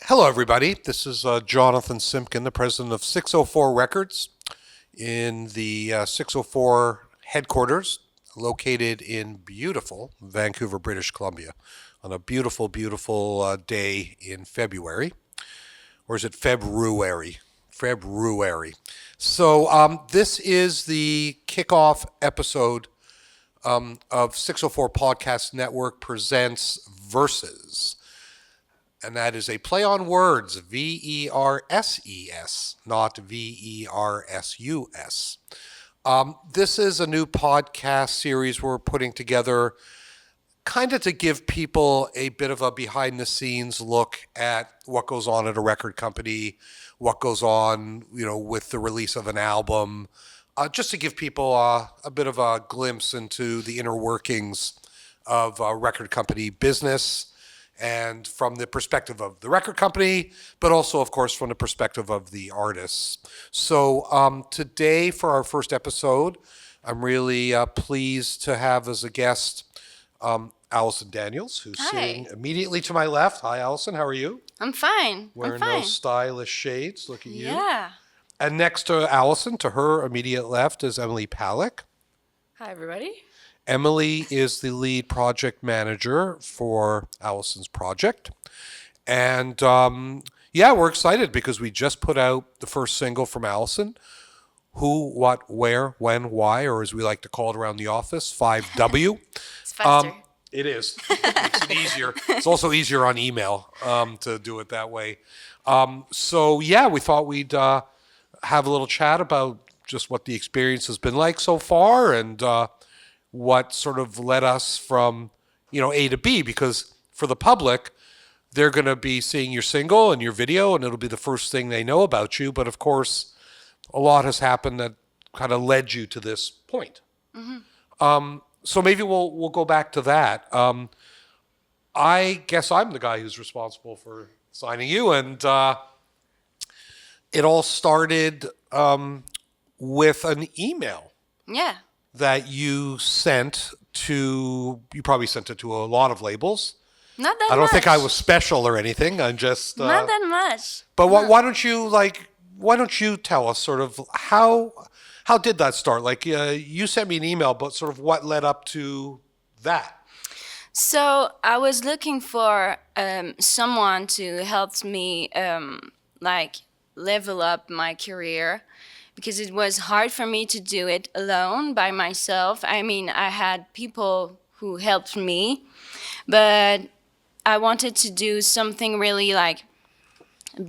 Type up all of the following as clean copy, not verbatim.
Hello, everybody. This is Jonathan Simkin, the president of 604 Records in the 604 headquarters located in beautiful Vancouver, British Columbia on a beautiful, beautiful day in February. Or is it February? February. So this is the kickoff episode of 604 Podcast Network Presents Verses. And that is a play on words, Verses, not Versus. This is a new podcast series we're putting together kind of to give people a bit of a behind the scenes look at what goes on at a record company, what goes on, with the release of an album, just to give people a bit of a glimpse into the inner workings of a record company business, and from the perspective of the record company, but also, of course, from the perspective of the artists. So today, for our first episode, I'm really pleased to have as a guest Allison Daniels, who's Hi. sitting immediately to my left. Hi, Allison. How are you? I'm fine. Wearing I'm fine. those stylish shades. Look at you. Yeah. And next to Allison, to her immediate left, is Emily Palick. Hi, everybody. Emily is the lead project manager for Allison's project. And we're excited because we just put out the first single from Allison, Who, What, Where, When, Why, or as we like to call it around the office, 5W. It's faster. It is. It makes it easier. It's also easier on email to do it that way. We thought we'd have a little chat about just what the experience has been like so far and what sort of led us from, A to B, because for the public, they're going to be seeing your single and your video, and it'll be the first thing they know about you. But of course, a lot has happened that kind of led you to this point. Mm-hmm. So maybe we'll go back to that. I guess I'm the guy who's responsible for signing you, and it all started with an email Yeah. that you probably sent it to a lot of labels. Not that much. I don't think I was special or anything. I'm just Not that much. But why don't you tell us sort of how did that start? Like you sent me an email, but sort of what led up to that? So I was looking for someone to help me level up my career, because it was hard for me to do it alone by myself. I mean, I had people who helped me, but I wanted to do something really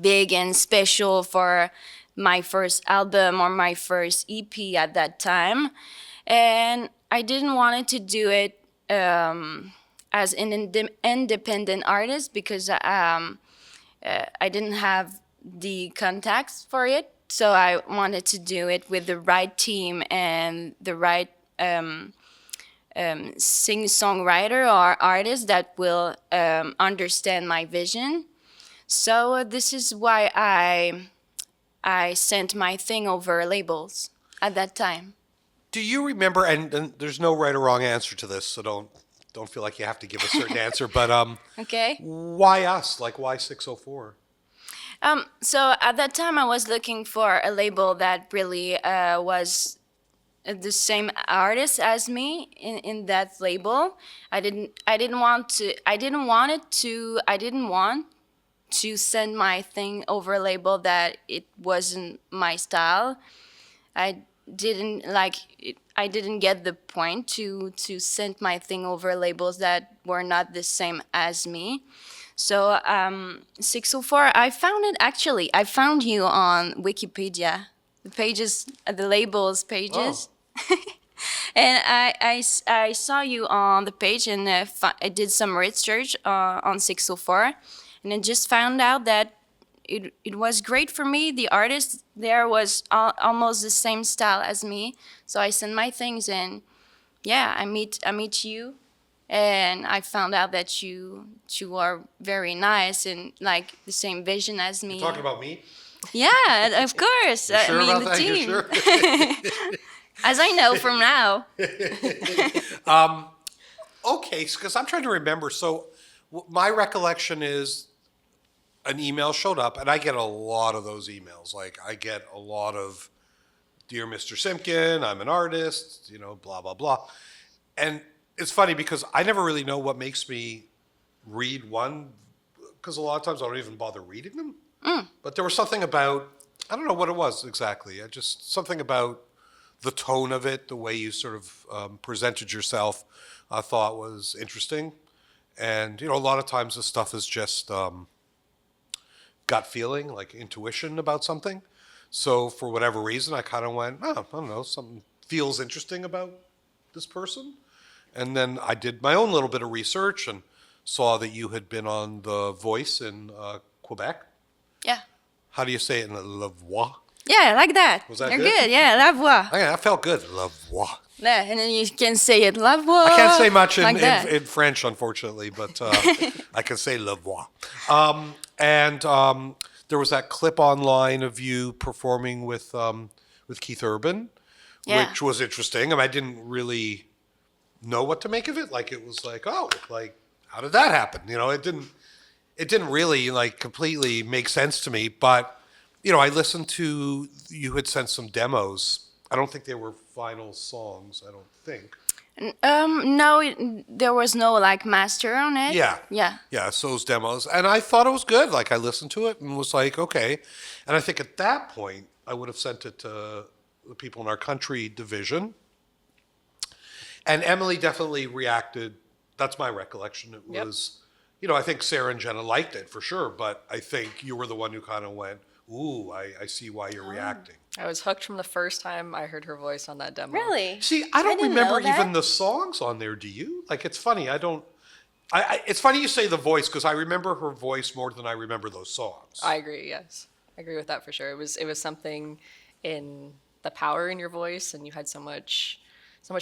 big and special for my first album or my first EP at that time. And I didn't want to do it as an independent artist, because I didn't have the contacts for it. So I wanted to do it with the right team and the right singer-songwriter or artist that will understand my vision. So this is why I sent my thing over labels at that time. Do you remember? And there's no right or wrong answer to this, so don't feel like you have to give a certain answer. But Okay. why us? Like why 604? So at that time, I was looking for a label that really was the same artist as me in that label. I didn't want to send my thing over a label that it wasn't my style. I didn't get the point to send my thing over labels that were not the same as me. So 604, I found you on Wikipedia, the labels pages. Oh. And I saw you on the page, and I did some research on 604, and I just found out that it was great for me. The artist there was almost the same style as me, so I sent my things, and I meet you. And I found out that you are very nice and like the same vision as me. You're talking about me? Yeah, of course. You're sure about the that? team. You're sure? As I know from now. Okay, because I'm trying to remember. So my recollection is an email showed up, and I get a lot of those emails. Like I get a lot of, "Dear Mr. Simkin, I'm an artist," blah blah blah. And it's funny because I never really know what makes me read one, because a lot of times I don't even bother reading them. But there was something about, I don't know what it was exactly. I just something about the tone of it, the way you sort of presented yourself, I thought was interesting. And a lot of times this stuff is just gut feeling, like intuition about something. So for whatever reason, I kind of went, oh, I don't know, something feels interesting about this person. And then I did my own little bit of research and saw that you had been on The Voice in Quebec. Yeah. How do you say it in La Voix? Yeah, like that. Was that You're good? good. Yeah, la voix. Oh, yeah, that felt good. La Voix. Yeah, and then you can say it, la voix. I can't say much like that. in French, unfortunately, but I can say La Voix. And there was that clip online of you performing with Keith Urban, Yeah. which was interesting. I mean, I didn't really know what to make of it. Like it was like, oh, like how did that happen? It didn't really like completely make sense to me. But I listened to, you had sent some demos. I don't think they were final songs. I don't think. No, there was no like master on it. Yeah. Yeah. Yeah, so those demos. And I thought it was good. Like I listened to it and was like, okay. And I think at that point I would have sent it to the people in our country division. And Emily definitely reacted. That's my recollection. It Yep. was, I think Sarah and Jenna liked it for sure, but I think you were the one who kind of went, ooh, I see why you're reacting. I was hooked from the first time I heard her voice on that demo. Really? See, I don't didn't remember know that. even the songs on there. Do you? Like, it's funny. I don't. It's funny you say the voice because I remember her voice more than I remember those songs. I agree. Yes, I agree with that for sure. It was something in the power in your voice, and you had so much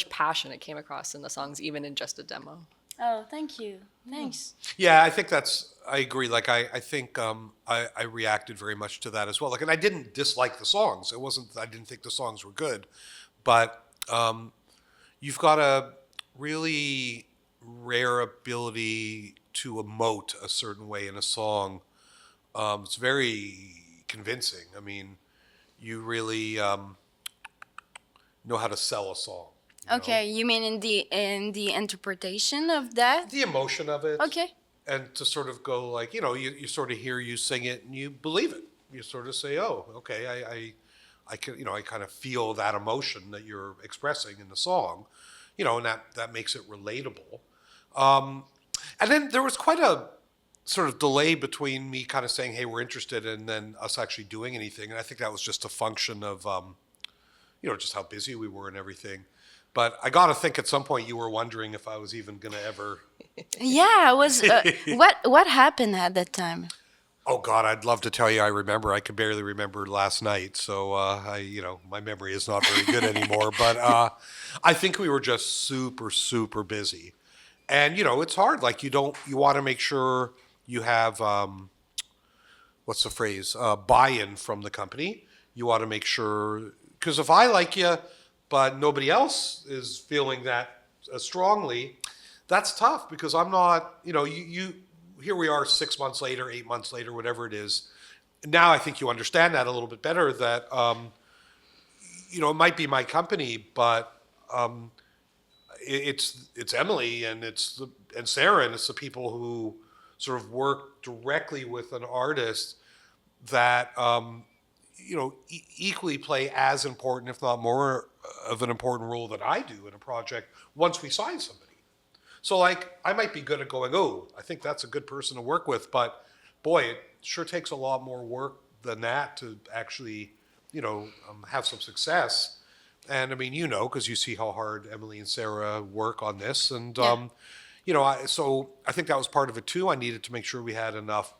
passion it came across in the songs, even in just a demo. Oh, thank you. Thanks. Yeah, I think I agree. Like, I think I reacted very much to that as well. Like, and I didn't dislike the songs. It wasn't, I didn't think the songs were good. But you've got a really rare ability to emote a certain way in a song. It's very convincing. I mean, you really know how to sell a song. Okay, you mean in the interpretation of that? The emotion of it. Okay. And to sort of go like, you sort of hear you sing it and you believe it. You sort of say, oh, okay, I can, I kind of feel that emotion that you're expressing in the song, and that makes it relatable. And then there was quite a sort of delay between me kind of saying, hey, we're interested, and then us actually doing anything. And I think that was just a function of, just how busy we were and everything. But I got to think at some point you were wondering if I was even going to ever. Yeah, I was. What happened at that time? Oh God, I'd love to tell you. I remember. I could barely remember last night, so my memory is not very good anymore. But I think we were just super, super busy, and it's hard. Like you want to make sure you have what's the phrase? Buy-in from the company. You want to make sure, because if I like you, but nobody else is feeling that as strongly, that's tough because I'm not, you here we are 6 months later, 8 months later, whatever it is. Now I think you understand that a little bit better that, it might be my company, but it's Emily and and Sarah, and it's the people who sort of work directly with an artist that, equally play as important, if not more of an important role than I do in a project once we sign somebody. So like, I might be good at going, oh, I think that's a good person to work with, but boy, it sure takes a lot more work than that to actually, have some success. And I mean, because you see how hard Emily and Sarah work on this. And, so I think that was part of it too. I needed to make sure we had enough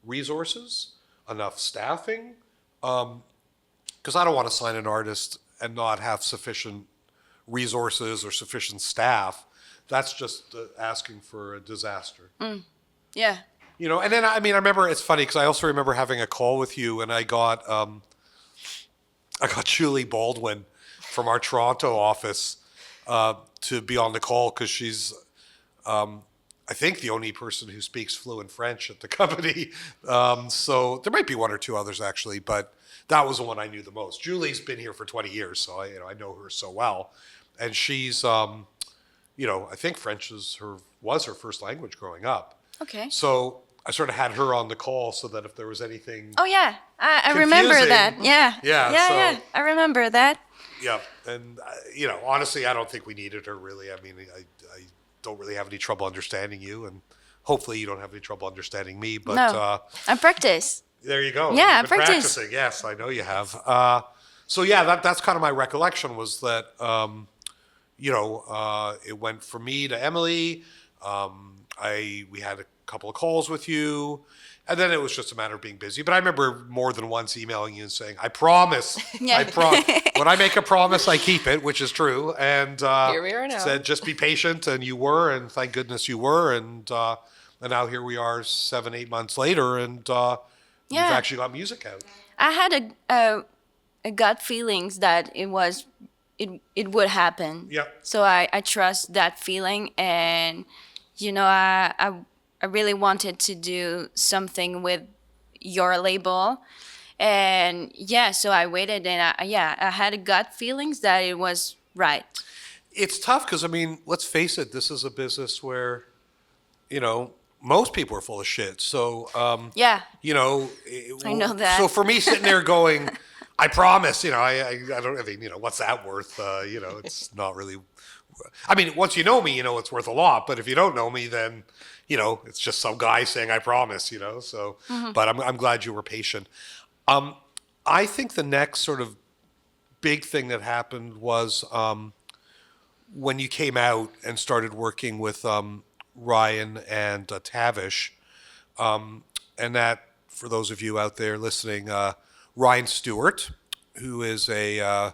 resources, enough staffing, because I don't want to sign an artist and not have sufficient resources or sufficient staff. That's just asking for a disaster. Yeah. And then, I remember, it's funny because I also remember having a call with you and I got Julie Baldwin from our Toronto office to be on the call because she's I think the only person who speaks fluent French at the company. So there might be one or two others actually, but that was the one I knew the most. Julie's been here for 20 years, so I know her so well, and she's I think French was her first language growing up. Okay. So I sort of had her on the call so that if there was anything. Oh yeah, I remember that. confusing. Yeah. Yeah, Yeah, so- yeah. I remember that. Yeah, and honestly, I don't think we needed her really. I mean, I don't really have any trouble understanding you, and hopefully you don't have any trouble understanding me. But No, I practice. there you go. Yeah, You've been I practice. practicing. Yes, I know you have. So yeah, that's kind of my recollection was that it went from me to Emily. We had a couple of calls with you, and then it was just a matter of being busy. But I remember more than once emailing you and saying, "I promise, Yeah. when I make a promise, I keep it," which is true. And Here we are now. said, "Just be patient," and you were, and thank goodness you were. And now here we are, 7-8 months later, and you've Yeah. actually got music out. I had a gut feelings that it would happen. Yeah. So I trust that feeling, and I really wanted to do something with your label, and yeah, so I waited, and I had a gut feelings that it was right. It's tough because, I mean, let's face it, this is a business where, most people are full of shit. So, Yeah. I know that. So for me sitting there going, I promise, I don't, I mean, what's that worth? It's not really, I mean, once you know me, it's worth a lot. But if you don't know me, then, it's just some guy saying, I promise, so, but I'm glad you were patient. I think the next sort of big thing that happened was, when you came out and started working with Ryan and Tavish, and that, for those of you out there listening, Ryan Stewart, who is a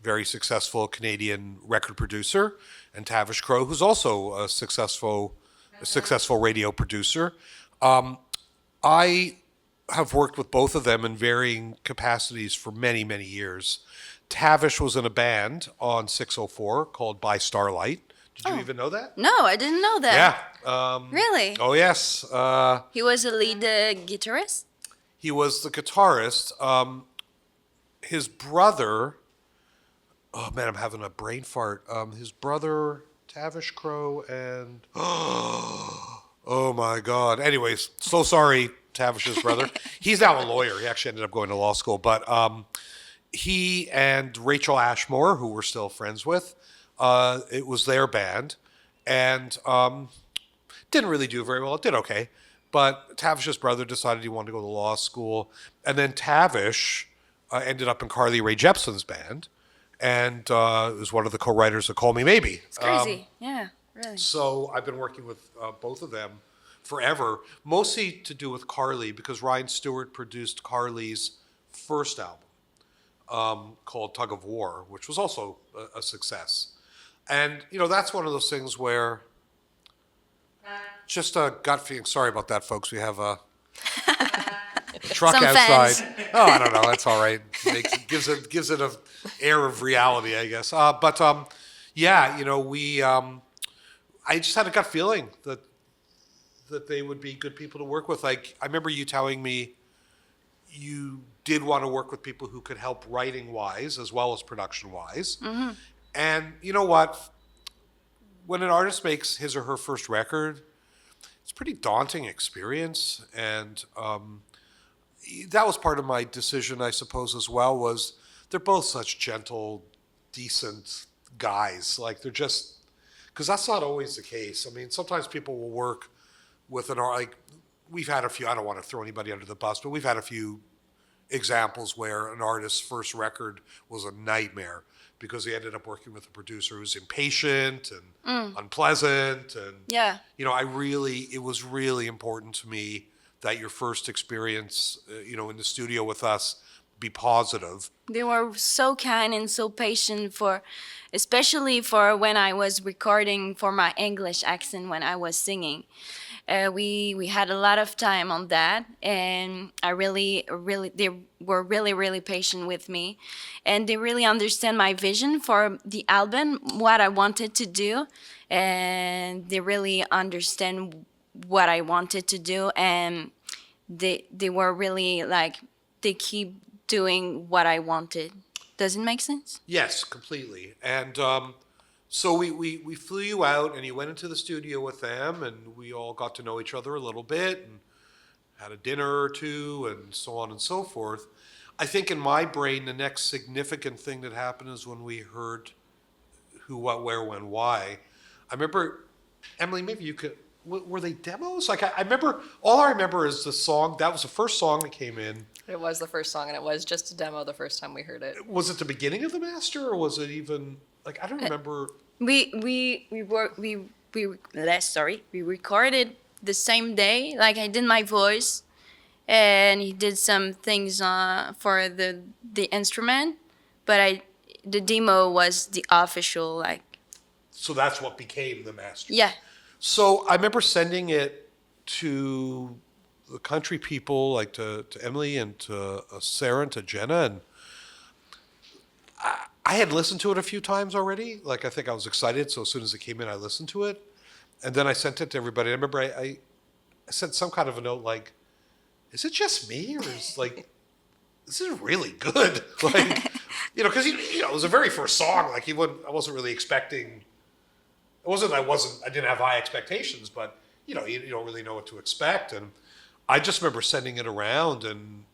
very successful Canadian record producer, and Tavish Crow, who's also a successful radio producer. I have worked with both of them in varying capacities for many, many years. Tavish was in a band on 604 called By Starlight. Did you even know that? No, I didn't know that. Yeah. Really? Oh, yes. He was a lead guitarist? He was the guitarist. His brother, oh man, I'm having a brain fart. His brother, Tavish Crow, and oh my God. Anyways, so sorry, Tavish's brother. He's now a lawyer. He actually ended up going to law school. But he and Rachel Ashmore, who we're still friends with, it was their band, and didn't really do very well. It did okay. But Tavish's brother decided he wanted to go to law school. And then Tavish ended up in Carly Rae Jepsen's band, and was one of the co-writers of Call Me Maybe. It's crazy. Yeah, really. So I've been working with both of them forever, mostly to do with Carly, because Ryan Stewart produced Carly's first album called Tug of War, which was also a success. And, that's one of those things where just a gut feeling. Sorry about that, folks. We have a truck Some outside. fans. Oh, I don't know. That's all right. Gives it a air of reality, I guess. But we. I just had a gut feeling that they would be good people to work with. Like, I remember you telling me you did want to work with people who could help writing wise as well as production wise. Mm-hmm. And you know what? When an artist makes his or her first record, it's a pretty daunting experience. And that was part of my decision, I suppose, as well, was they're both such gentle, decent guys. Like, they're just, because that's not always the case. I mean, sometimes people will work with an art, like, we've had a few, I don't want to throw anybody under the bus, but we've had a few examples where an artist's first record was a nightmare because he ended up working with a producer who's impatient and unpleasant. And, Yeah. it was really important to me that your first experience, in the studio with us be positive. They were so kind and so patient especially for when I was recording for my English accent when I was singing. we had a lot of time on that, and I really they were really patient with me, and they really understand my vision for the album, what I wanted to do, and they really understand what I wanted to do, and they were really like they keep doing what I wanted. Does it make sense? Yes, completely. And so we flew you out, and you went into the studio with them, and we all got to know each other a little bit, and had a dinner or two, and so on and so forth. I think in my brain, the next significant thing that happened is when we heard Who, What, Where, When, Why. I remember, Emily, maybe you could, were they demos? Like, I remember, all I remember is the song, that was the first song that came in. It was the first song, and it was just a demo the first time we heard it. Was it the beginning of the master, or was it even, like, I don't remember. We recorded the same day. Like I did my voice, and he did some things for the instrument, but the demo was the official, like. So that's what became the master. Yeah. So I remember sending it to the country people, like to Emily and to Sarah and to Jenna, and I had listened to it a few times already. Like, I think I was excited, so as soon as it came in, I listened to it. And then I sent it to everybody. I remember I sent some kind of a note like, is it just me, or is, like, this is really good? Like, because, it was the very first song. Like, I wasn't really expecting, I didn't have high expectations, but, you don't really know what to expect. And I just remember sending it around, and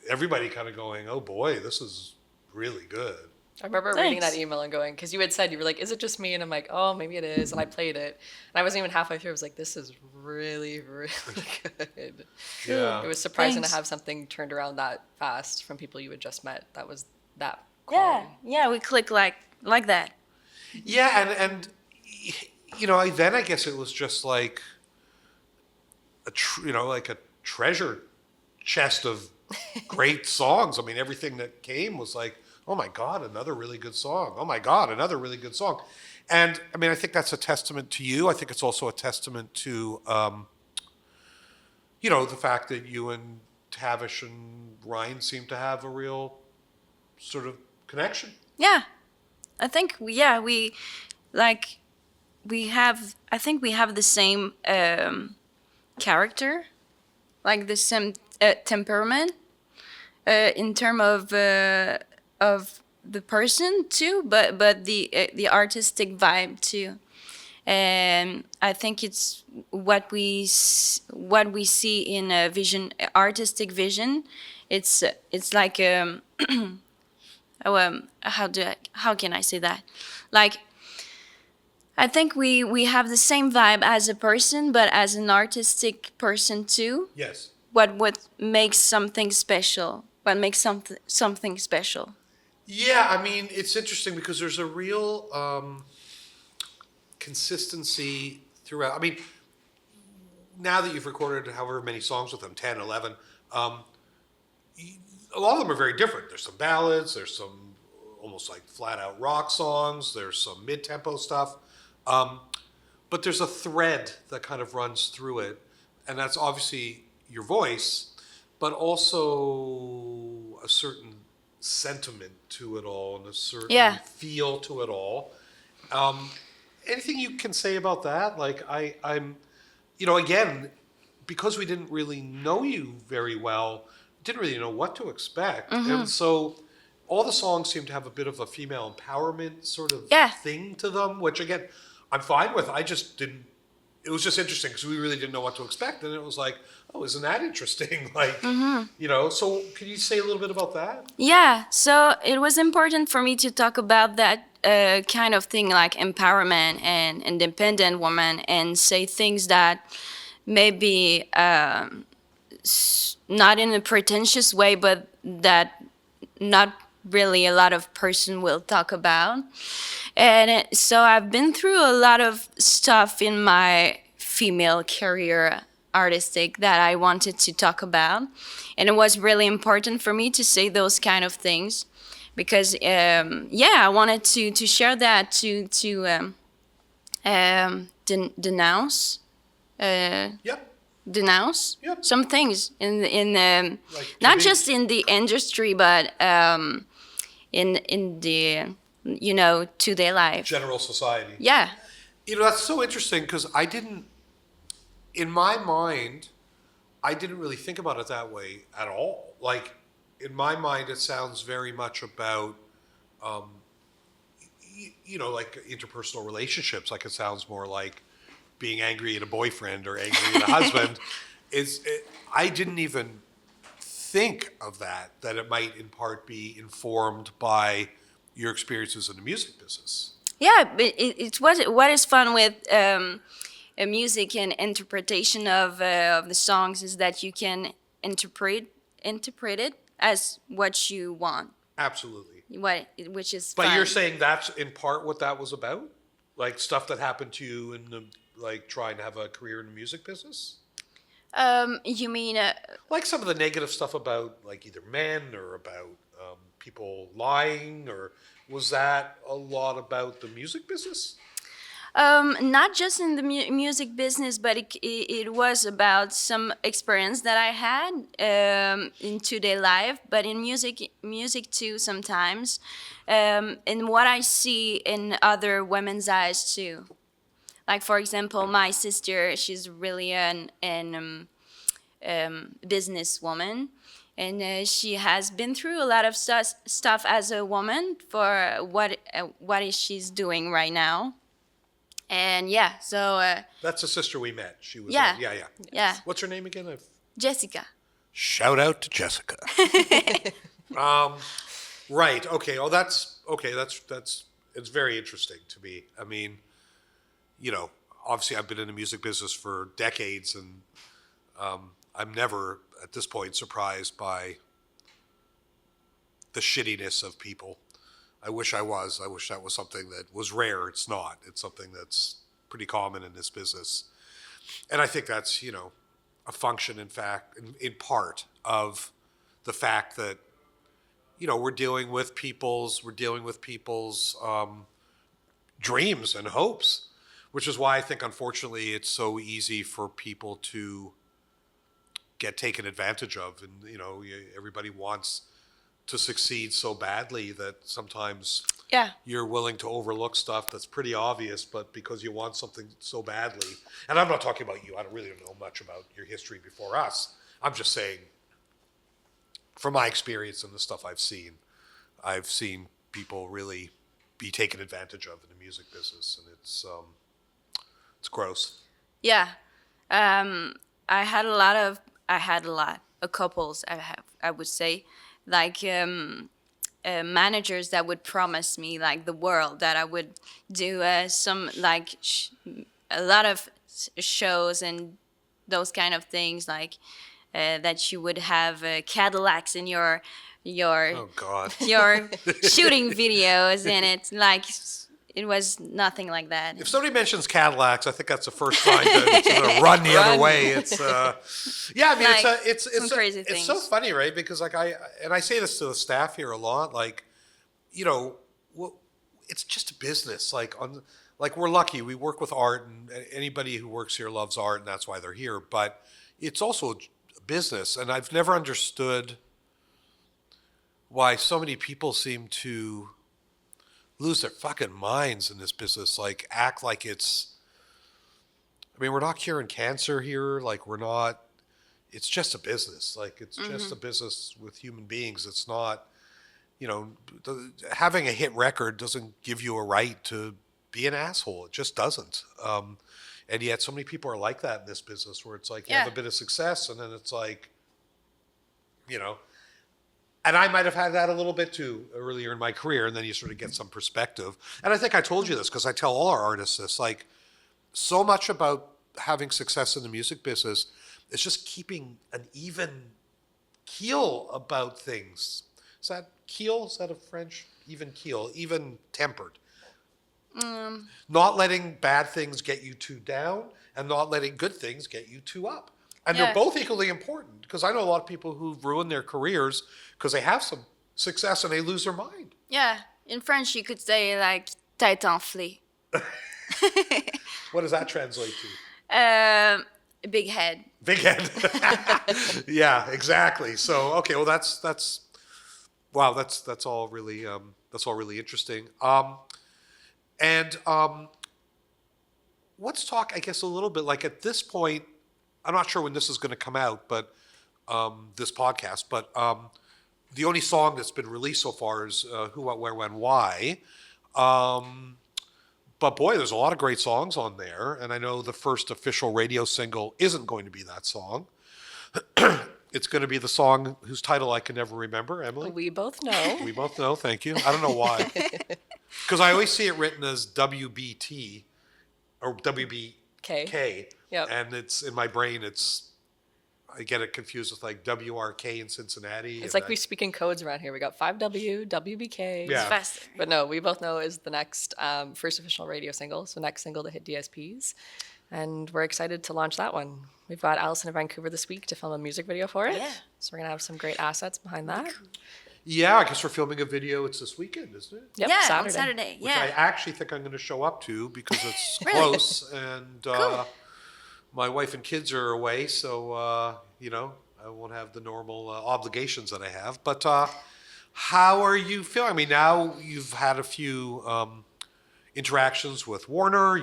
everybody kind of going, oh boy, this is really good. I remember reading that email and going, because you had said, you were like, is it just me? And I'm like, oh, maybe it is. And I played it. And I wasn't even halfway through. I was like, this is really, really good. Yeah. It was surprising Thanks. to have something turned around that fast from people you had just met. That was that Yeah, quality. yeah, we click like that. Yeah, and then I guess it was just like like a treasure chest of great songs. I mean, everything that came was like, oh my God, another really good song. Oh my God, another really good song. And I mean, I think that's a testament to you. I think it's also a testament to, the fact that you and Tavish and Ryan seem to have a real sort of connection. Yeah, I think we have the same character, like the same temperament in terms of the person too, but the artistic vibe too. And I think it's what we see in a vision, artistic vision. It's like how can I say that? Like, I think we have the same vibe as a person, but as an artistic person too. Yes. What makes something special? What makes something special? Yeah, I mean, it's interesting because there's a real consistency throughout. I mean, now that you've recorded however many songs with them, 10, 11, a lot of them are very different. There's some ballads, there's some almost like flat out rock songs, there's some mid-tempo stuff. But there's a thread that kind of runs through it, and that's obviously your voice, but also a certain sentiment to it all and a certain feel to it all. Anything you can say about that? Like, I'm, again, because we didn't really know you very well, didn't really know what to expect. Mm-hmm. And so all the songs seem to have a bit of a female empowerment sort of thing to them, which again, I'm fine with. I just didn't, it was just interesting because we really didn't know what to expect. And it was like, oh, isn't that interesting? Like, so can you say a little bit about that? Yeah, so it was important for me to talk about that kind of thing, like empowerment and independent woman, and say things that maybe not in a pretentious way, but that not really a lot of person will talk about. And so I've been through a lot of stuff in my female career artistic that I wanted to talk about, and it was really important for me to say those kind of things because I wanted to share that to denounce Yep. denounce Yep. some things Like not to be- just in the industry, but in the today life. general society. Yeah. That's so interesting because in my mind, I didn't really think about it that way at all. Like, in my mind, it sounds very much about, like interpersonal relationships. Like, it sounds more like being angry at a boyfriend or angry at a husband. I didn't even think of that it might in part be informed by your experiences in the music business. Yeah, but it's what is fun with music and interpretation of the songs is that you can interpret it as what you want, Absolutely. which is But fun. you're saying that's in part what that was about? Like stuff that happened to you in the like trying to have a career in the music business? You mean Like some of the negative stuff about like either men or about people lying, or was that a lot about the music business? not just in the music business, but it was about some experience that I had in today life, but in music too sometimes, and what I see in other women's eyes too. Like for example, my sister, she's really an businesswoman, and she has been through a lot of stuff as a woman for what is she's doing right now. And yeah, so That's a sister we met. She was Yeah. yeah. yeah, What's her name again? Jessica. Shout out to Jessica. Right. Okay. Oh, that's okay. That's it's very interesting to me. I mean, obviously I've been in the music business for decades, and I'm never at this point surprised by the shittiness of people. I wish I was. I wish that was something that was rare. It's not. It's something that's pretty common in this business. And I think that's, a function, in fact, in part of the fact that, we're dealing with people's dreams and hopes, which is why I think, unfortunately, it's so easy for people to get taken advantage of. And, everybody wants to succeed so badly that sometimes Yeah. you're willing to overlook stuff that's pretty obvious, but because you want something so badly. And I'm not talking about you. I don't really know much about your history before us. I'm just saying, from my experience and the stuff I've seen people really be taken advantage of in the music business, and it's gross. Yeah. I had a lot of couples. I would say, like managers that would promise me like the world, that I would do some like a lot of shows and those kind of things, like that you would have Cadillacs in your Oh God. your shooting videos, and it's like it was nothing like that. If somebody mentions Cadillacs, I think that's the first sign to run the other way. It's yeah. I mean, Like, it's some crazy it's so things. funny, right? Because like I say this to the staff here a lot. Like, it's just a business. Like we're lucky. We work with art, and anybody who works here loves art, and that's why they're here. But it's also a business, and I've never understood why so many people seem to lose their fucking minds in this business. Like, act like it's. I mean, we're not curing cancer here. Like, we're not. It's just a business. Like, it's just a business with human beings. It's not. Having a hit record doesn't give you a right to be an asshole. It just doesn't. And yet, so many people are like that in this business, where it's like you have a Yeah. bit of success, and then it's like, And I might have had that a little bit too earlier in my career, and then you sort of get some perspective. And I think I told you this because I tell all our artists this, like, so much about having success in the music business is just keeping an even keel about things. Is that keel? Is that a French? Even keel, even tempered. Not letting bad things get you too down, and not letting good things get you too up. And Yeah. they're both equally important, because I know a lot of people who've ruined their careers because they have some success and they lose their mind. Yeah, in French you could say like tête enflée. What does that translate to? Big head. Big head. Yeah, exactly. So okay, well that's wow, that's all really interesting. And let's talk, I guess, a little bit like at this point. I'm not sure when this is going to come out, but this podcast, but the only song that's been released so far is "Who, What, Where, When, Why." But boy, there's a lot of great songs on there, and I know the first official radio single isn't going to be that song. It's going to be the song whose title I can never remember. Emily, We both know. we both know. Thank you. I don't know why, because I always see it written as WBT or WBK, Yep. and it's in my brain. I get it confused with like WRK in Cincinnati. It's like we speak in codes around here. We got 5W, WBK. Yeah. Fast. But no, We Both Know is the next first official radio single. So next single to hit DSPs. And we're excited to launch that one. We've got Allison in Vancouver this week to film a music video for it. Yeah. So we're going to have some great assets behind that. Yeah, I guess we're filming a video. It's this weekend, isn't it? Yep, Yeah, Saturday. on Saturday. Which I Yeah. actually think I'm going to show up to because it's Really? close and Cool. my wife and kids are away, so I won't have the normal obligations that I have. But how are you feeling? I mean, now you've had a few interactions with Warner.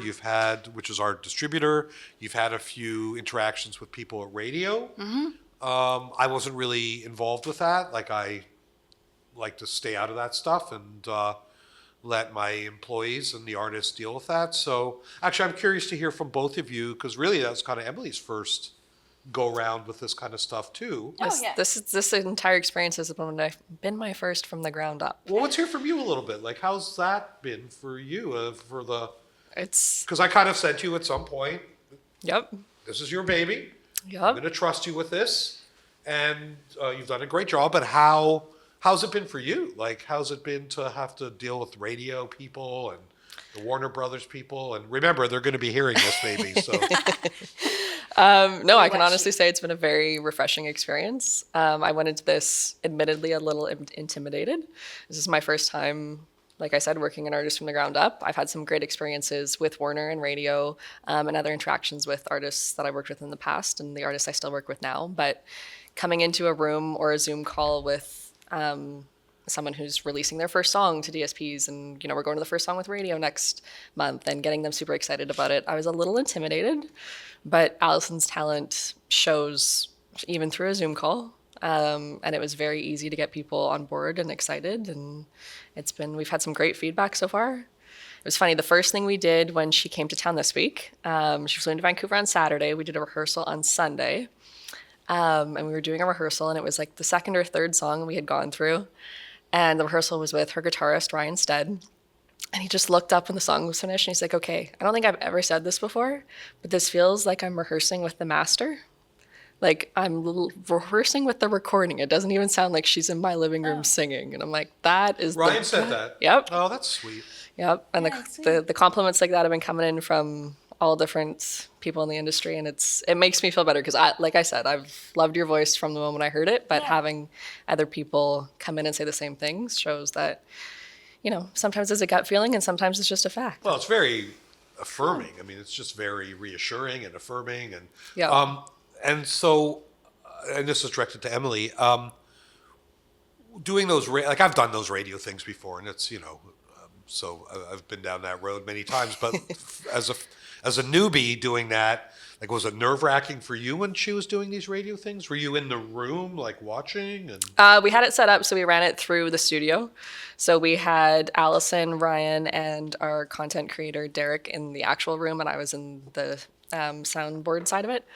Which is our distributor. You've had a few interactions with people at radio. Mm-hmm. I wasn't really involved with that. Like I like to stay out of that stuff and let my employees and the artists deal with that. So actually, I'm curious to hear from both of you because really that's kind of Emily's first go around with this kind of stuff too. This entire experience has been my first from the ground up. Well, let's hear from you a little bit. Like, how's that been for you? It's Because I kind of said to you at some point, Yep. this is your baby. I'm Yep. going to trust you with this, and you've done a great job. But how's it been for you? Like, how's it been to have to deal with radio people and the Warner Brothers people? And remember, they're going to be hearing this, maybe. So No, I can Watch honestly say it's been a very refreshing experience. I went into this admittedly a little intimidated. This is my first time, like I said, working an artist from the ground up. I've had some great experiences with Warner and radio and other interactions with artists that I worked with in the past and the artists I still work with now. But coming into a room or a Zoom call with someone who's releasing their first song to DSPs and, we're going to the first song with radio next month and getting them super excited about it, I was a little intimidated. But Allison's talent shows even through a Zoom call. And it was very easy to get people on board and excited. And we've had some great feedback so far. It was funny, the first thing we did when she came to town this week, she flew into Vancouver on Saturday. We did a rehearsal on Sunday. And we were doing a rehearsal and it was like the second or third song we had gone through. And the rehearsal was with her guitarist, Ryan Stead. And he just looked up when the song was finished and he's like, okay, I don't think I've ever said this before, but this feels like I'm rehearsing with the master. Like I'm rehearsing with the recording. It doesn't even sound like she's in my living room singing. And I'm like, that is Ryan said that. Yep. Oh, that's sweet. Yep. And Yeah, the compliments like that have been coming in from all different people in the industry. And it makes me feel better because like I said, I've loved your voice from the moment I heard it, but having other people come in and say the same things shows that, sometimes it's a gut feeling and sometimes it's just a fact. Well, it's very affirming. I mean, it's just very reassuring and affirming. And Yeah. and so, and this is directed to Emily. Doing those like I've done those radio things before, and it's so I've been down that road many times. But as a newbie doing that, like, was it nerve-wracking for you when she was doing these radio things? Were you in the room, like, watching? And We had it set up, so we ran it through the studio. So we had Allison, Ryan, and our content creator, Derek, in the actual room, and I was in the soundboard side of it.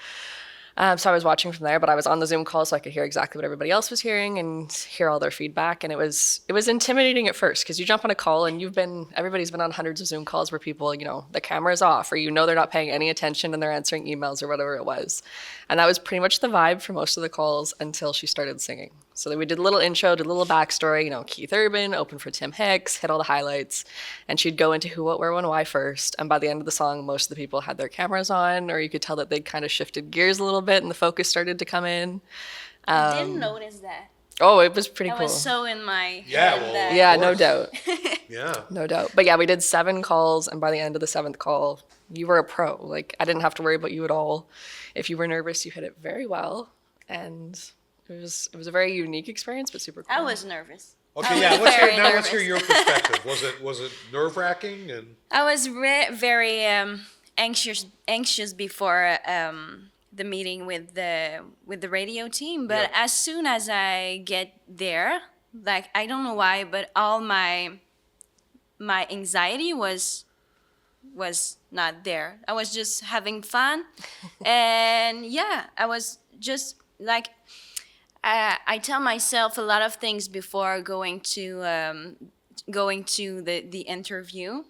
So I was watching from there, but I was on the Zoom call so I could hear exactly what everybody else was hearing and hear all their feedback. And it was intimidating at first because you jump on a call and everybody's been on hundreds of Zoom calls where people, the camera's off or they're not paying any attention and they're answering emails or whatever it was. And that was pretty much the vibe for most of the calls until she started singing. So then we did a little intro, did a little backstory, Keith Urban, opened for Tim Hicks, hit all the highlights, and she'd go into who, what, where, when, why first. And by the end of the song, most of the people had their cameras on, or you could tell that they'd kind of shifted gears a little bit and the focus started to come in. I didn't notice that. Oh, it was pretty I cool. was so in my Yeah, head well, that Yeah, no course. doubt. Yeah. No doubt. But yeah, we did 7 calls, and by the end of the 7th call, you were a pro. Like, I didn't have to worry about you at all. If you were nervous, you hit it very well. And it was a very unique experience, but super cool. I was nervous. Okay, I yeah. was Let's hear very now. Let's hear nervous. your perspective. Was it nerve wracking and? I was very anxious before the meeting with the radio team, but Yeah. as soon as I get there, like I don't know why, but all my anxiety was not there. I was just having fun, and yeah, I was just like I tell myself a lot of things before going to the interview,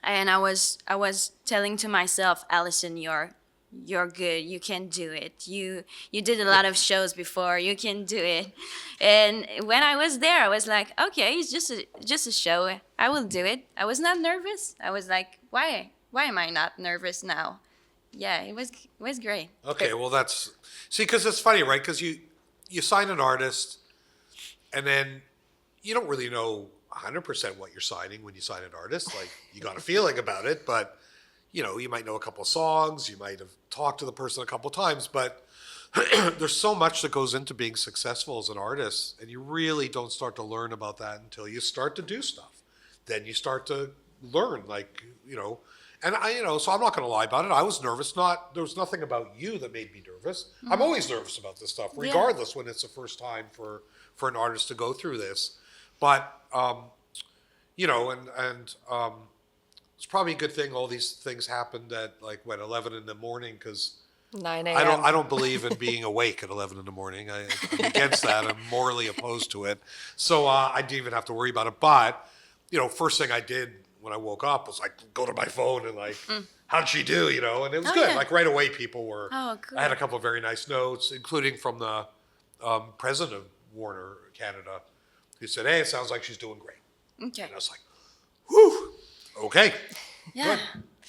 and I was telling to myself, Allison, you're good. You can do it. You did a lot of shows before. You can do it. And when I was there, I was like, okay, it's just a show. I will do it. I was not nervous. I was like, why am I not nervous now? Yeah, it was great. Okay, well that's see, because it's funny, right? Because you sign an artist, and then you don't really know 100% what you're signing when you sign an artist. Like you got a feeling about it, but you might know a couple of songs, you might have talked to the person a couple of times, but there's so much that goes into being successful as an artist, and you really don't start to learn about that until you start to do stuff. Then you start to learn, and so I'm not going to lie about it. I was nervous. There was nothing about you that made me nervous. I'm always nervous about this stuff, regardless when it's the first time for an artist to go through this. But it's probably a good thing all these things happened at 11 in the morning, because 9 a.m. I don't believe in being awake at 11 in the morning. I'm against that. I'm morally opposed to it. So I didn't even have to worry about it. But first thing I did when I woke up was go to my phone and how'd she do? And it was good. Yeah. Like right away, people were. Oh, good. I had a couple of very nice notes, including from the president of Warner Canada, who said, "Hey, it sounds like she's doing great." Okay. And I was like, "Whew, okay, Yeah.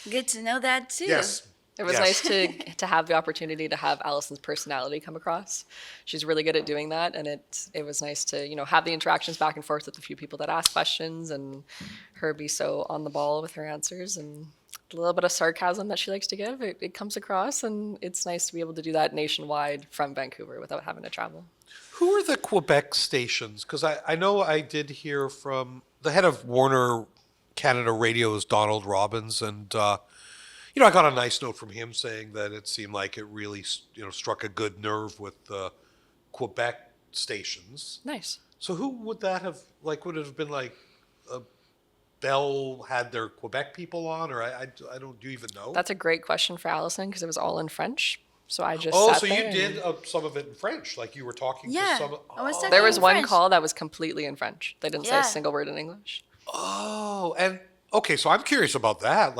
Good to know that too. yes." It was Yes. nice to have the opportunity to have Allison's personality come across. She's really good at doing that, and it was nice to have the interactions back and forth with the few people that ask questions, and her be so on the ball with her answers, and a little bit of sarcasm that she likes to give. It comes across, and it's nice to be able to do that nationwide from Vancouver without having to travel. Who are the Quebec stations? Because I know I did hear from the head of Warner Canada Radio's Donald Robbins, and I got a nice note from him saying that it seemed like it really struck a good nerve with the Quebec stations. Nice. So who would that have would it have been Bell had their Quebec people on, or I don't, do you even know? That's a great question for Allison because it was all in French. So I just Oh, sat so you there did and- some of it in French, like you were talking Yeah, to some. I was talking There was in one French. call that was completely in French. They didn't say Yeah. a single word in English. Oh, and okay, so I'm curious about that.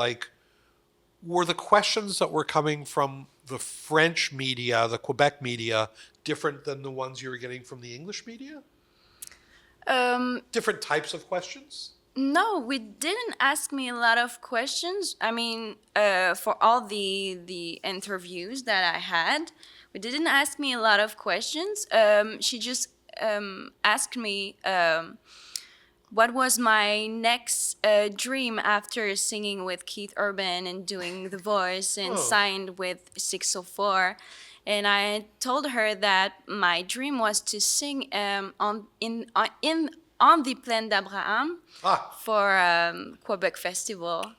Were the questions that were coming from the French media, the Quebec media, different than the ones you were getting from the English media? Different types of questions? No, we didn't ask me a lot of questions. I mean, for all the interviews that I had, we didn't ask me a lot of questions. She just asked me what was my next dream after singing with Keith Urban and doing The Voice and signed with 604. And I told her that my dream was to sing on the Plaine d'Abraham Ah, for Quebec Festival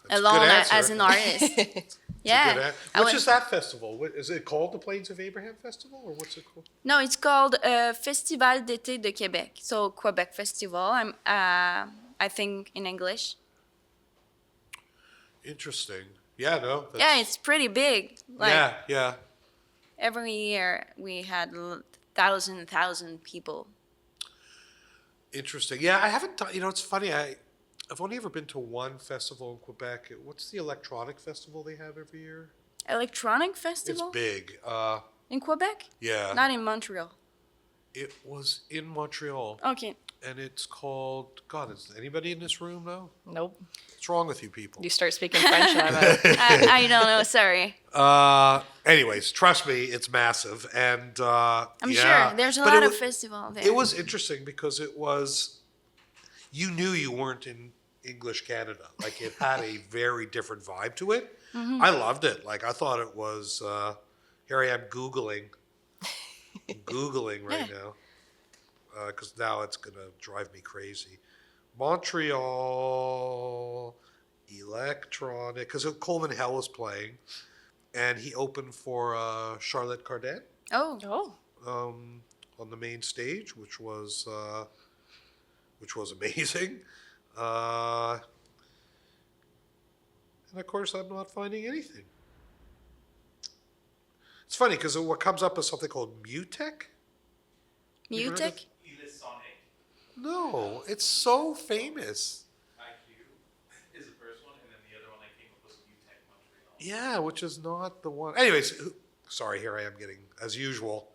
that's a alone good answer. as an artist. Good Yeah. an- I Which was- is that festival? Is it called the Plains of Abraham Festival, or what's it called? No, it's called Festival d'été de Québec. So Quebec Festival. I think in English. Interesting. Yeah, no. Yeah, it's pretty big. Yeah. Every year we had thousand people. Interesting. Yeah, I haven't done. It's funny. I've only ever been to one festival in Quebec. What's the electronic festival they have every year? Electronic It's festival big. in Quebec? Yeah. Not in Montreal. It was in Montreal. Okay. and it's called. God, is anybody in this room know? Nope. What's wrong with you people? You start speaking French and I'm out. I don't know. Sorry. Anyways, trust me, it's massive, and I'm yeah. sure there's a But lot it of wa- festival there. It was interesting because it was. You knew you weren't in English Canada. Like it had a very different vibe to it. Mm-hmm. I loved it. Like I thought it was. Here I am googling right Yeah. now, because now it's gonna drive me crazy. Montreal electronic, because Coleman Hell was playing, and he opened for Charlotte Cardin Oh, Oh. on the main stage, which was amazing. Uh, and of course, I'm not finding anything. It's funny because what comes up is something called Mutech. You heard of Mutic. Elisonic No, it's so famous. IQ is the first one, and then the other one I came up with was UTech Montreal. Yeah, which is not the one. Anyways, sorry, here I am getting, as usual,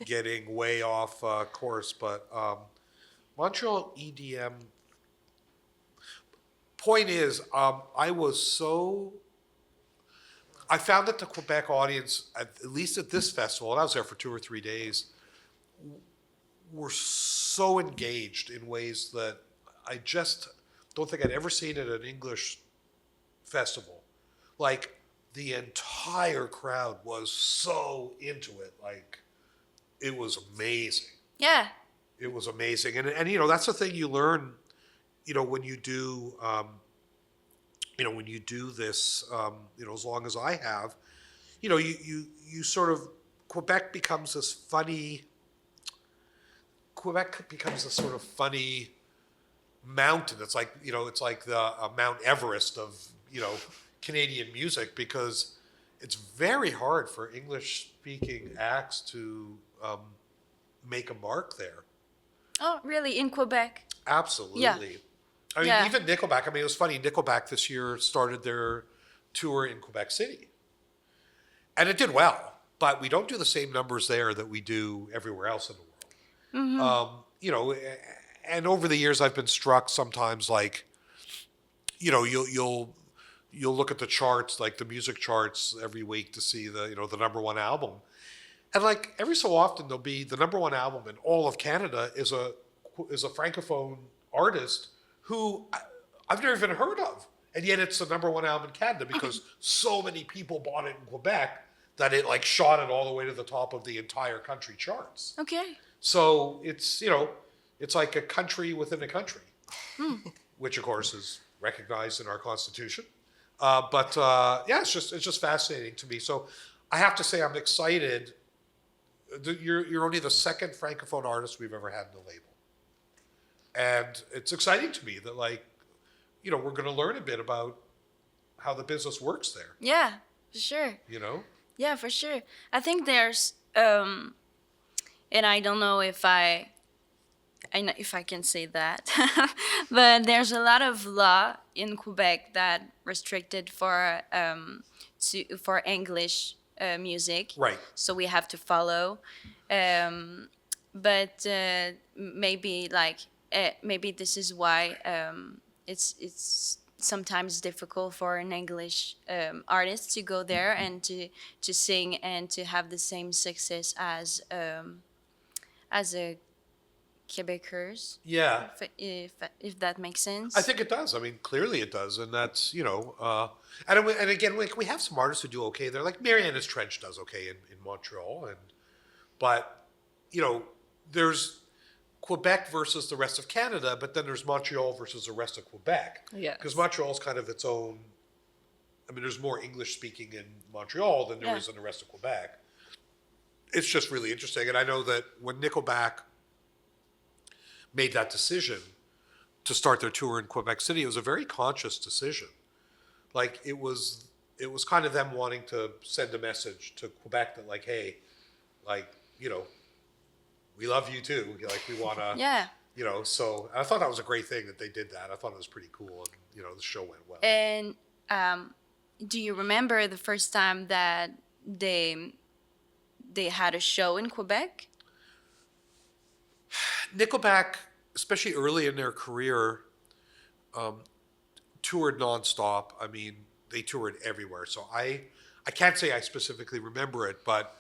getting way off course. But Montreal EDM. Point is, I found that the Quebec audience, at least at this festival, and I was there for 2 or 3 days, were so engaged in ways that I just don't think I'd ever seen at an English festival. Like the entire crowd was so into it. Like it was amazing. Yeah. It was amazing. And you know, that's the thing you learn, you know, when you do this, as long as I have, you know, you sort of, Quebec becomes this sort of funny mountain. It's like, it's like the Mount Everest of, Canadian music, because it's very hard for English speaking acts to make a mark there. Oh, really? In Quebec? Absolutely. Yeah. I mean, Yeah. even Nickelback. I mean, it was funny. Nickelback this year started their tour in Quebec City, and it did well. But we don't do the same numbers there that we do everywhere else in the world. And over the years, I've been struck sometimes, like, you'll look at the charts, like the music charts, every week to see the number one album, and like every so often there'll be the number one album in all of Canada is a francophone artist who I've never even heard of. And yet it's the number one album in Canada because so many people bought it in Quebec that it like shot it all the way to the top of the entire country charts. Okay. So it's, it's like a country within a country, which of course is recognized in our Constitution. Yeah, it's just fascinating to me. So I have to say I'm excited. You're only the second francophone artist we've ever had in the label. And it's exciting to me that, like, we're going to learn a bit about how the business works there, Yeah, for sure. Yeah, for sure. I think there's, and I don't know if I can say that, but there's a lot of law in Quebec that restricted for English music. Right. So we have to follow, but maybe this is why it's sometimes difficult for an English artist to go there and to sing and to have the same success as a Quebecers. Yeah. If that makes sense. I think it does. I mean, clearly it does. And that's, and again, we have some artists who do okay there. Like Mariana's Trench does okay in Montreal. But, there's Quebec versus the rest of Canada, but then there's Montreal versus the rest of Quebec. Yes. Because Montreal's kind of its own. I mean, there's more English speaking in Montreal than there is in the rest of Quebec. It's just really interesting. And I know that when Nickelback made that decision to start their tour in Quebec City, it was a very conscious decision. Like it was kind of them wanting to send a message to Quebec that, like, hey, like, we love you too. Like, we want to, Yeah. So I thought that was a great thing that they did that. I thought it was pretty cool. And, the show went well. And do you remember the first time that they had a show in Quebec? Nickelback especially early in their career, toured nonstop. I mean, they toured everywhere. So I can't say I specifically remember it, but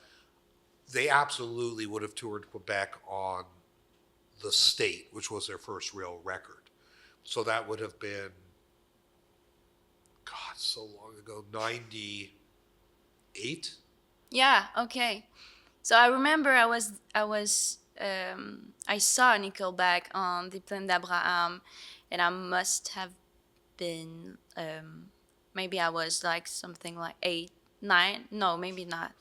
they absolutely would have toured Quebec on The State, which was their first real record. So that would have been, God, so long ago, 98? Yeah, okay. So I remember I saw Nickelback on the Plaine d'Abraham, and I must have been maybe I was like something like 8, 9. No, maybe not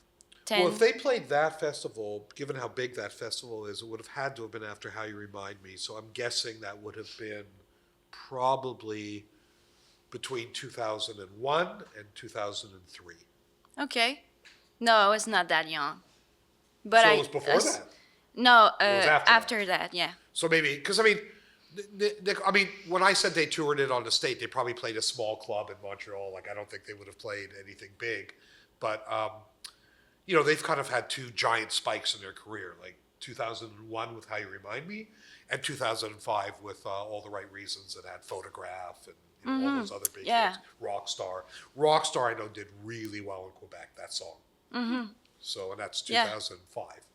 10. Well, if they played that festival, given how big that festival is, it would have had to have been after How You Remind Me. So I'm guessing that would have been probably between 2001 and 2003. Okay. No, I was not that young. But So I it was before that. No, was after after that, yeah. So maybe, because I mean, when I said they toured it on the State, they probably played a small club in Montreal. Like, I don't think they would have played anything big. But, they've kind of had two giant spikes in their career, like 2001 with How You Remind Me, and 2005 with All the Right Reasons that had Photograph and all those other big Yeah. hits. Rockstar. Rockstar, I know, did really well in Quebec, that song. So, and that's Yeah. 2005,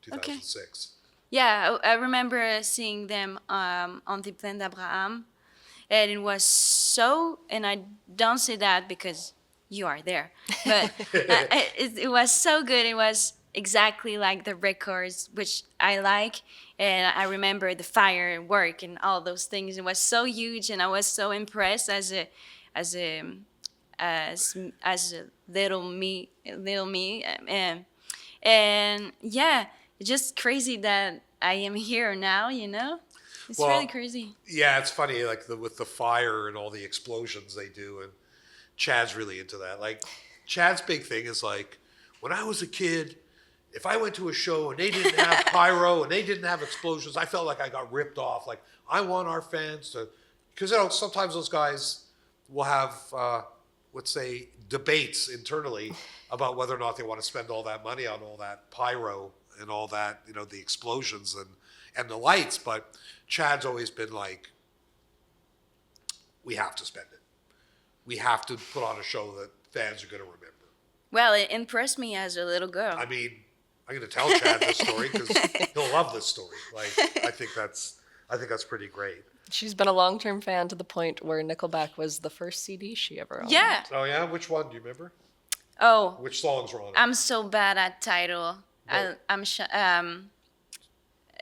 2006. Yeah, I remember seeing them on the Plaine d'Abraham, and it was so. And I don't say that because you are there, but it was so good. It was exactly like the records, which I like, and I remember the firework and all those things. It was so huge, and I was so impressed as a little me, and yeah. It's just crazy that I am here now, It's Well, really crazy. Yeah, it's funny, like with the fire and all the explosions they do, and Chad's really into that. Like, Chad's big thing is like, when I was a kid, if I went to a show and they didn't have pyro and they didn't have explosions, I felt like I got ripped off. Like, I want our fans to, because sometimes those guys will have, let's say, debates internally about whether or not they want to spend all that money on all that pyro and all that, the explosions and the lights. But Chad's always been like, we have to spend it. We have to put on a show that fans are going to remember. Well, it impressed me as a little girl. I mean, I'm going to tell Chad this story because he'll love this story. Like, I think that's pretty great. She's been a long-term fan to the point where Nickelback was the first CD she ever owned. Yeah. Oh yeah, which one do you remember? Oh, Which songs were on it? I'm so bad at title. No.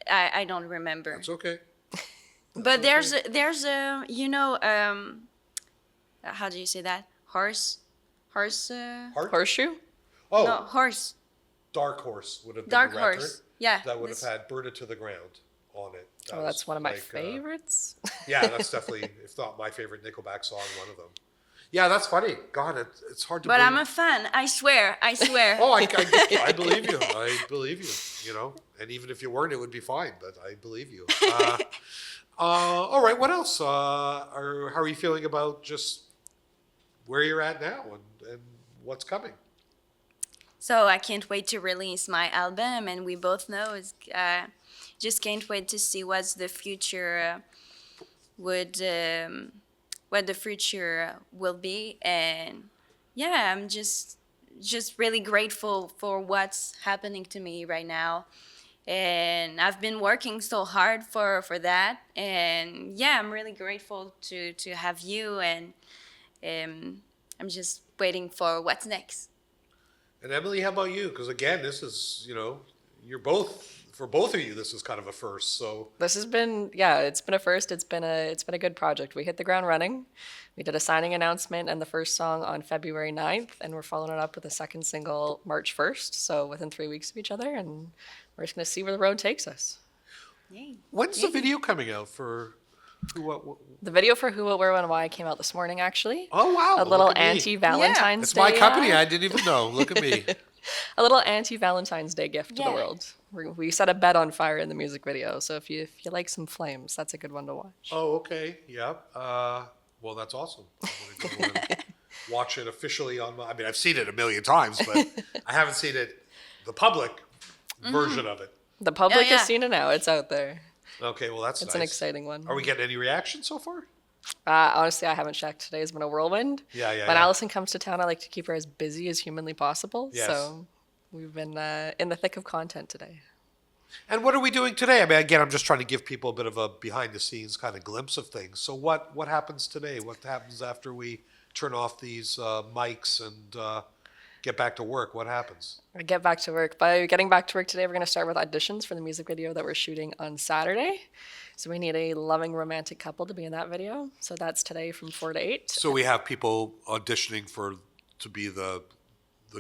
I don't remember. It's okay. But there's a how do you say that? Horse. Heart? Horseshoe? Oh, No, horse. Dark Horse would have been Dark the record. Horse. Yeah. That would have this- had Burn It to the Ground on it. Oh, that's one of my like, favorites. Yeah, that's definitely, if not my favorite Nickelback song, one of them. Yeah, that's funny. God, it's hard to But believe. I'm a fan. I swear. Oh, I believe you. I believe you, And even if you weren't, it would be fine, but I believe you. All right, what else? How are you feeling about just where you're at now and what's coming? So I can't wait to release my album, and we both know just can't wait to see what the future will be. And yeah, I'm just really grateful for what's happening to me right now, and I've been working so hard for that. And yeah, I'm really grateful to have you, and I'm just waiting for what's next. And Emily, how about you? Because again, this is, for both of you, this is kind of a first. So This has been, it's been a first. It's been a good project. We hit the ground running. We did a signing announcement and the first song on February 9th, and we're following it up with a second single March 1st. So within 3 weeks of each other, and we're just gonna see where the road takes us. Yay. when's the video coming out for who, what? The video for Who, What, Where, When, Why came out this morning, actually. Oh wow! A little look at me. anti-Valentine's It's Day. my company. I didn't even know. Look at me. A little anti-Valentine's Day gift to Yeah. the world. We set a bed on fire in the music video, so if you like some flames, that's a good one to watch. Oh, okay. Yep. Well, that's awesome. I'm gonna go and watch it officially on my. I mean, I've seen it a million times, but I haven't seen it, the public version of it. The public yeah. has seen it now. It's out there. Okay, well, that's It's nice. an exciting one. Are we getting any reaction so far? Honestly, I haven't checked. Today's been a whirlwind. Yeah. When Allison comes to town, I like to keep her as busy as humanly possible. Yes. So we've been in the thick of content today. And what are we doing today? I mean, again, I'm just trying to give people a bit of a behind-the-scenes kind of glimpse of things. So what happens today? What happens after we turn off these mics and get back to work? What happens? I get back to work. By getting back to work today, we're going to start with auditions for the music video that we're shooting on Saturday. So we need a loving romantic couple to be in that video. So that's today from 4 to 8. So we have people auditioning to be the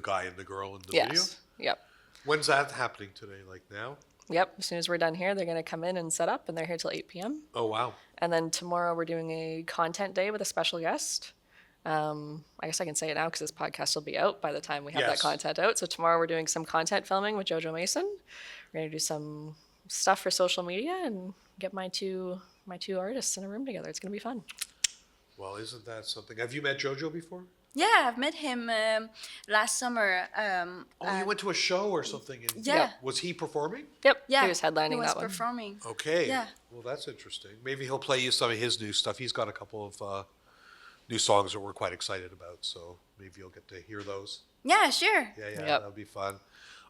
guy and the girl in the video? Yes. Yep. When's that happening today? Like now? Yep. As soon as we're done here, they're going to come in and set up, and they're here till 8 p.m. Oh, wow. And then tomorrow we're doing a content day with a special guest. I guess I can say it now because this podcast will be out by the time we have that Yes. content out. So tomorrow we're doing some content filming with Jojo Mason. We're going to do some stuff for social media and get my two artists in a room together. It's going to be fun. Well, isn't that something? Have you met JoJo before? Yeah, I've met him last summer. Oh, you went to a show or something? Yeah. Was he performing? Yep. Yeah, He was headlining he was that one. performing. Okay. Yeah. Well, that's interesting. Maybe he'll play you some of his new stuff. He's got a couple of new songs that we're quite excited about, so maybe you'll get to hear those. Yeah, sure. Yeah, Yep. that'll be fun.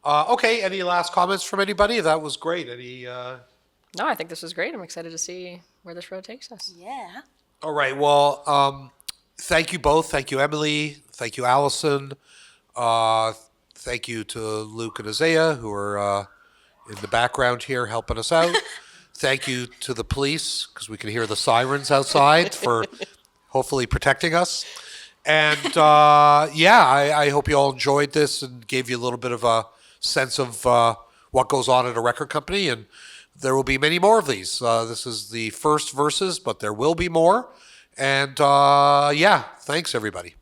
Okay, any last comments from anybody? That was great. No, I think this was great. I'm excited to see where this road takes us. Yeah. All right, well, thank you both. Thank you, Emily. Thank you, Allison. Thank you to Luke and Isaiah, who are in the background here helping us out. Thank you to the police, because we can hear the sirens outside for hopefully protecting us. And I hope you all enjoyed this and gave you a little bit of a sense of what goes on at a record company. And there will be many more of these. This is the first verses, but there will be more. And thanks, everybody.